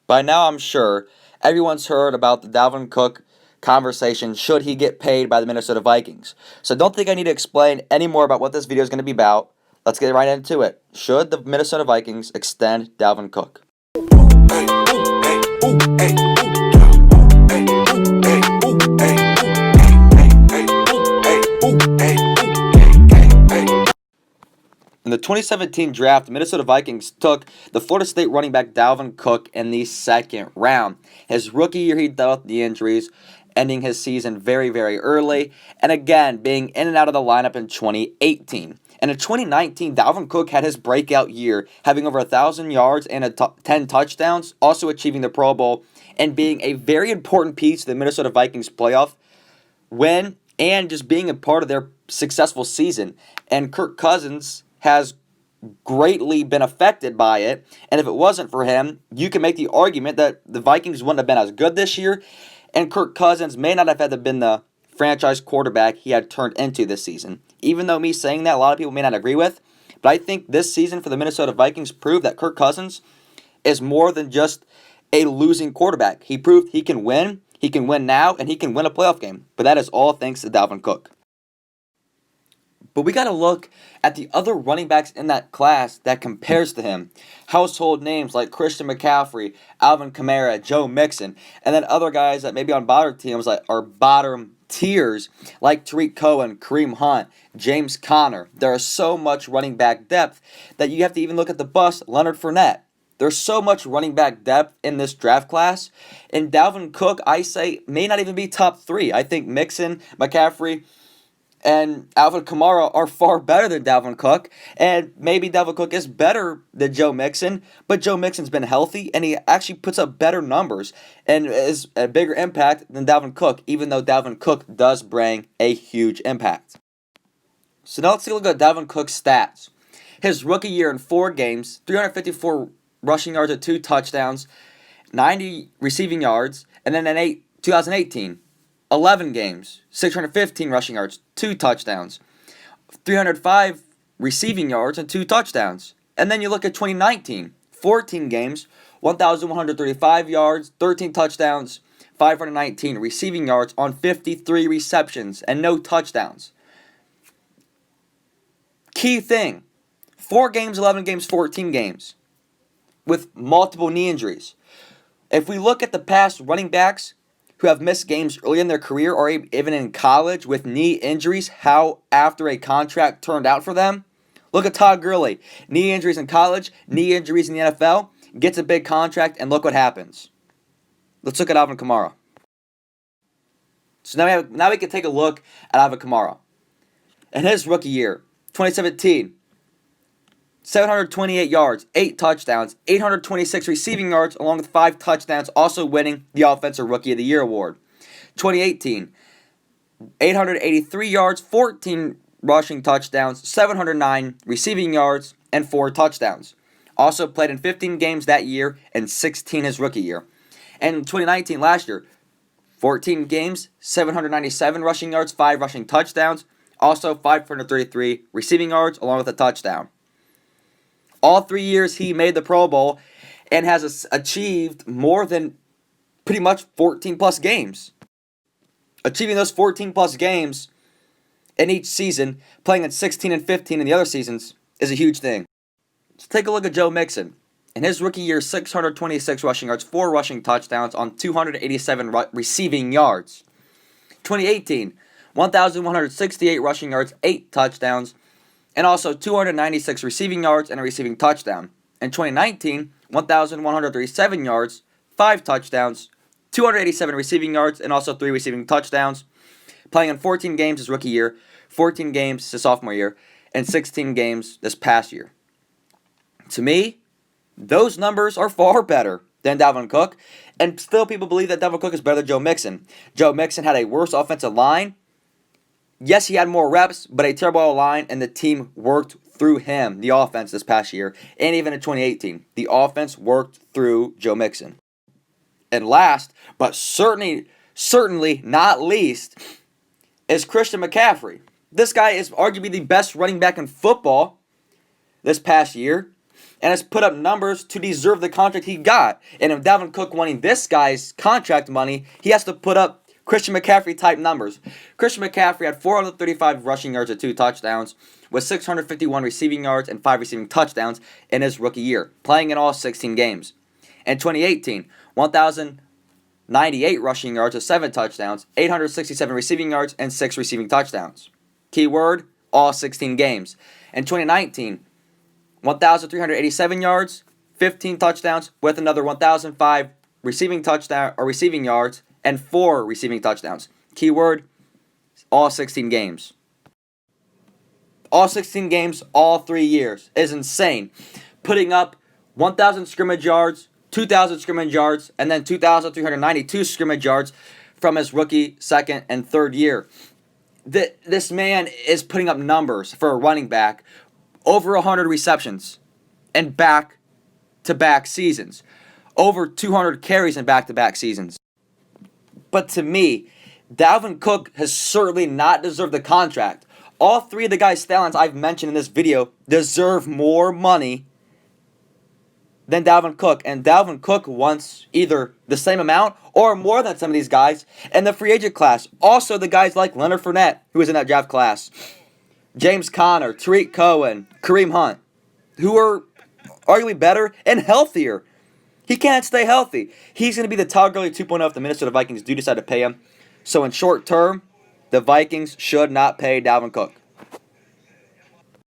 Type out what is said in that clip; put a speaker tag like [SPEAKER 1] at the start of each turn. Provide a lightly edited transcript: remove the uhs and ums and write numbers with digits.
[SPEAKER 1] By now, I'm sure everyone's heard about the Dalvin Cook conversation, should he get paid by the Minnesota Vikings. So don't think I need to explain any more about what this video is going to be about. Let's get right into it. Should the Minnesota Vikings extend Dalvin Cook? In the 2017 draft, the Minnesota Vikings took the Florida State running back Dalvin Cook in the second round. His rookie year, he dealt with the injuries, ending his season very, very early, and again, being in and out of the lineup in 2018. And in 2019, Dalvin Cook had his breakout year, having over 1,000 yards and 10 touchdowns, also achieving the Pro Bowl, and being a very important piece to the Minnesota Vikings playoff win, and just being a part of their successful season. And Kirk Cousins has greatly been affected by it, and if it wasn't for him, you can make the argument that the Vikings wouldn't have been as good this year, and Kirk Cousins may not have had to been the franchise quarterback he had turned into this season. Even though me saying that, a lot of people may not agree with, but I think this season for the Minnesota Vikings proved that Kirk Cousins is more than just a losing quarterback. He proved he can win now, and he can win a playoff game, but that is all thanks to Dalvin Cook. But we got to look at the other running backs in that class that compares to him. Household names like Christian McCaffrey, Alvin Kamara, Joe Mixon, and then other guys that maybe on bottom teams are bottom tiers like Tariq Cohen, Kareem Hunt, James Conner. There is so much running back depth that you have to even look at the bust, Leonard Fournette. There's so much running back depth in this draft class. And Dalvin Cook, I say, may not even be top 3. I think Mixon, McCaffrey, and Alvin Kamara are far better than Dalvin Cook, and maybe Dalvin Cook is better than Joe Mixon, but Joe Mixon's been healthy, and he actually puts up better numbers and is a bigger impact than Dalvin Cook, even though Dalvin Cook does bring a huge impact. So now let's take a look at Dalvin Cook's stats. His rookie year in 4 games, 354 rushing yards and 2 touchdowns, 90 receiving yards, and then in 2018, 11 games, 615 rushing yards, 2 touchdowns, 305 receiving yards and 2 touchdowns. And then you look at 2019, 14 games, 1,135 yards, 13 touchdowns, 519 receiving yards on 53 receptions and no touchdowns. Key thing, 4 games, 11 games, 14 games with multiple knee injuries. If we look at the past running backs who have missed games early in their career or even in college with knee injuries, how after a contract turned out for them. Look at Todd Gurley. Knee injuries in college, knee injuries in the NFL, gets a big contract, and look what happens. Let's look at Alvin Kamara. So now we can take a look at Alvin Kamara. In his rookie year, 2017, 728 yards, 8 touchdowns, 826 receiving yards, along with 5 touchdowns, also winning the Offensive Rookie of the Year award. 2018, 883 yards, 14 rushing touchdowns, 709 receiving yards, and 4 touchdowns. Also played in 15 games that year and 16 his rookie year. And in 2019, last year, 14 games, 797 rushing yards, 5 rushing touchdowns, also 533 receiving yards, along with a touchdown. All 3 years he made the Pro Bowl and has achieved more than pretty much 14 plus games. Achieving those 14 plus games in each season, playing in 16 and 15 in the other seasons, is a huge thing. Let's take a look at Joe Mixon. In his rookie year, 626 rushing yards, 4 rushing touchdowns on 287 receiving yards. 2018, 1,168 rushing yards, 8 touchdowns, and also 296 receiving yards and a receiving touchdown. In 2019, 1,137 yards, 5 touchdowns, 287 receiving yards, and also 3 receiving touchdowns. Playing in 14 games his rookie year, 14 games his sophomore year, and 16 games this past year. To me, those numbers are far better than Dalvin Cook, and still people believe that Dalvin Cook is better than Joe Mixon. Joe Mixon had a worse offensive line. Yes, he had more reps, but a terrible line, and the team worked through him, the offense, this past year, and even in 2018. The offense worked through Joe Mixon. And last, but certainly not least, is Christian McCaffrey. This guy is arguably the best running back in football this past year. and has put up numbers to deserve the contract he got. And if Dalvin Cook wanting this guy's contract money, he has to put up Christian McCaffrey type numbers. Christian McCaffrey had 435 rushing yards and 2 touchdowns, with 651 receiving yards and 5 receiving touchdowns in his rookie year, playing in all 16 games. In 2018, 1,098 rushing yards with 7 touchdowns, 867 receiving yards, and 6 receiving touchdowns. Keyword, all 16 games. In 2019, 1,387 yards, 15 touchdowns, with another 1,005 receiving yards and 4 receiving touchdowns. Keyword, all 16 games. All 16 games, all 3 years is insane. Putting up 1,000 scrimmage yards, 2,000 scrimmage yards, and then 2,392 scrimmage yards from his rookie, second, and third year. This man is putting up numbers for a running back, over 100 receptions in back-to-back seasons, over 200 carries in back-to-back seasons. But to me, Dalvin Cook has certainly not deserved the contract. All 3 of the guys' talents I've mentioned in this video deserve more money than Dalvin Cook. And Dalvin Cook wants either the same amount or more than some of these guys in the free agent class. Also, the guys like Leonard Fournette, who was in that draft class, James Conner, Tariq Cohen, Kareem Hunt, who are arguably better and healthier. He can't stay healthy. He's going to be the Todd Gurley 2.0 if the Minnesota Vikings do decide to pay him. So in short term, the Vikings should not pay Dalvin Cook.